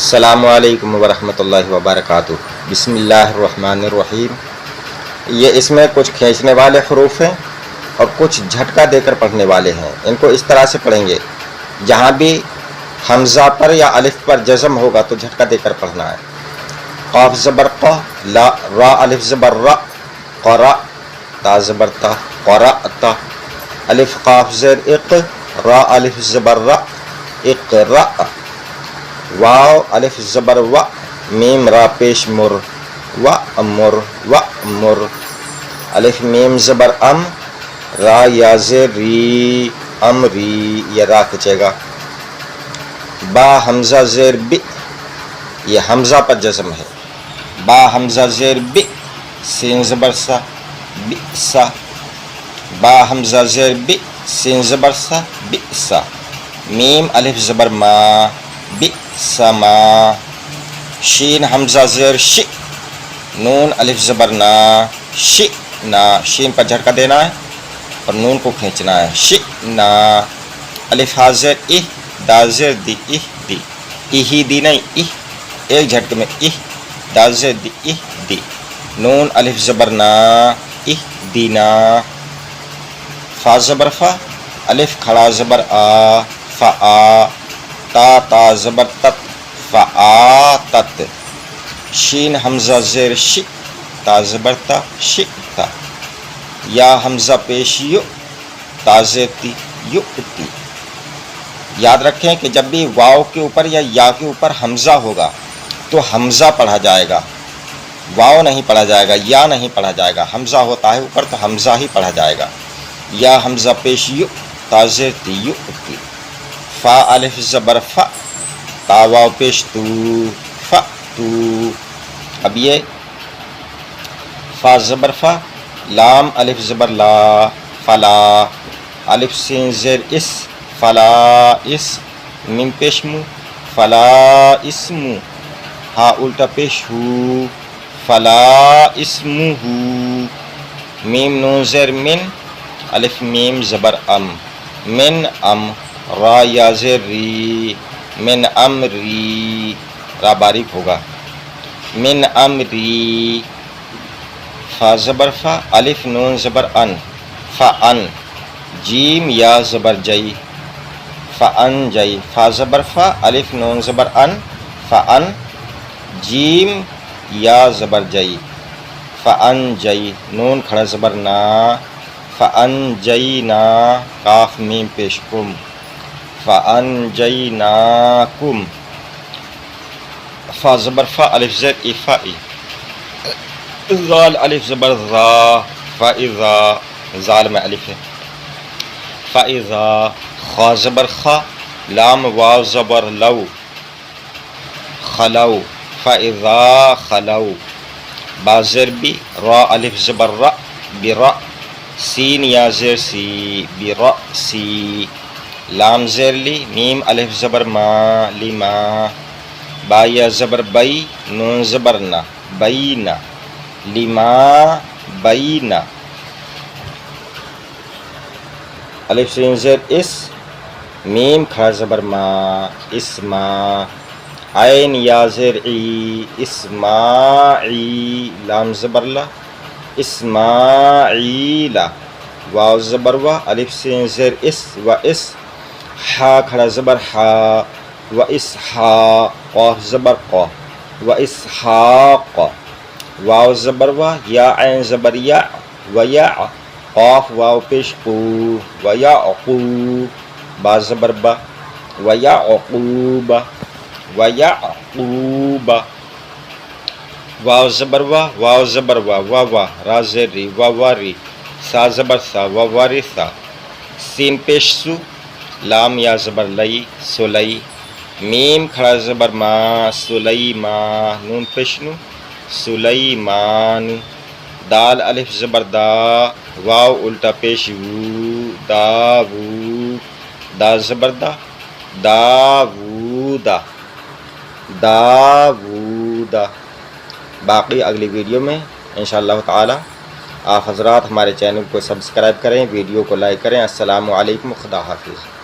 السلام علیکم ورحمۃ اللہ وبرکاتہ۔ بسم اللہ الرحمن الرحیم۔ یہ اس میں کچھ کھینچنے والے حروف ہیں اور کچھ جھٹکا دے کر پڑھنے والے ہیں۔ ان کو اس طرح سے پڑھیں گے، جہاں بھی حمزہ پر یا الف پر جزم ہوگا تو جھٹکا دے کر پڑھنا ہے۔ قاف زبر ق، لا را الف زبر را، قرا تا زبر تا، قرأت، الف قاف زیر اق، را الف زبر را، اقرأ، واو الف زبر و، میم را پیش مر، و امر، و امر، الف میم زبر ام، را یا زیر ری، امری، یہ را کھچے گا۔ با حمزہ زیر بی، یہ حمزہ پر جزم ہے۔ با حمزہ زیر بی، سین زبر سا، بی سا، با حمزہ زیر بی، سین زبر سا، بی سا، میم الف زبر ما، بی سما، شین حمزہ زیر شی، نون الف زبر نا، شی نا، شین پر جھٹکا دینا ہے اور نون کو کھینچنا ہے، شی نا، الف ہا زیر ای، دا زیر دی، ای دی، ای ہی دی نہیں، ای ایک جھٹکے میں، ای دا زیر دی، ای دی، نون الف زبر نا، ای دینا، فا زبر فا، الف کھڑا زبر آ، فا آ، تا تا زبر تت، فا تت، شین حمزہ زیر شی، تا زبر تا، شی تا، یا حمزہ پیش یو، تا زیر تی، یو تی۔ یاد رکھیں کہ جب بھی واو کے اوپر یا کے اوپر حمزہ ہوگا تو حمزہ پڑھا جائے گا، واو نہیں پڑھا جائے گا، یا نہیں پڑھا جائے گا۔ حمزہ ہوتا ہے اوپر تو حمزہ ہی پڑھا جائے گا۔ یا حمزہ پیش یو، تا زیر تی، یو تی، فا الف زبر فا، تا واو پیش تو، فا تو۔ اب یہ فا زبر فا، لام الف زبر لا، فلا، الف سین زیر اس، فلا اس، میم پیش مو، فلا اسمو، ہا الٹا پیش ہو، فلا اسمو ہو، میم نون زیر من، الف میم زبر ام، من ام، را یا زیر ری، من امری، را باریک ہوگا، من امری، فا زبر فا، الف نون زبر ان، فا ان، جیم یا زبر جئی، فا ان جئی، فا زبر فا، الف نون زبر ان، فا ان، جیم یا زبر جئی، فا ان جئی، نون کھڑا زبر نا، فا ان جئی نا، کاف میم پیش کم، فا ان جئی نا کم، فا زبر فا، الف زیر ای، فا ای، زال الف زبر ذا، فا اذا، زال میں الف ہے، فا اذا، خا زبر خا، لام واو زبر لو، خلو، فا اذا خلو، با زیر بی، را الف زبر را، برا، سین یا زیر سی، برا سی، لام زیر لی، میم الف زبر ما، لما، با یا زبر بئی، نون زبر نا، بینا، لما بینا، الف سین زیر اس، میم کھڑا زبر ما، اسما، عین یا زیر ای، اسماعی، لام زبر لا، اسماعیلا، واو زبر وا، الف سین زیر اس، و اس، ہا کھڑا زبر ہا، و اسحاق، قاف زبر قا، و اسحاق، واو زبر وا، یا عین زبر یا، و یا، قاف واو پیش قو، و یعقو، با زبر با، و یعقوب، و یعقوب، واو زبر وا، واو زبر وا، و وا، را زیر ری، و واری، سا زبر سا، و واری سا، سین پیش سو، لام یا زبر لئی، سلئی، میم کھڑا زبر ما، سلیما، نون پیش نو، سلیمان، دال الف زبر دا، واو الٹا پیش وو، داوو، دا زبر دا، داوودا، داوودا۔ باقی اگلی ویڈیو میں انشاءاللہ تعالی آپ حضرات ہمارے چینل کو سبسکرائب کریں، ویڈیو کو لائک کریں۔ السلام علیکم، خدا حافظ۔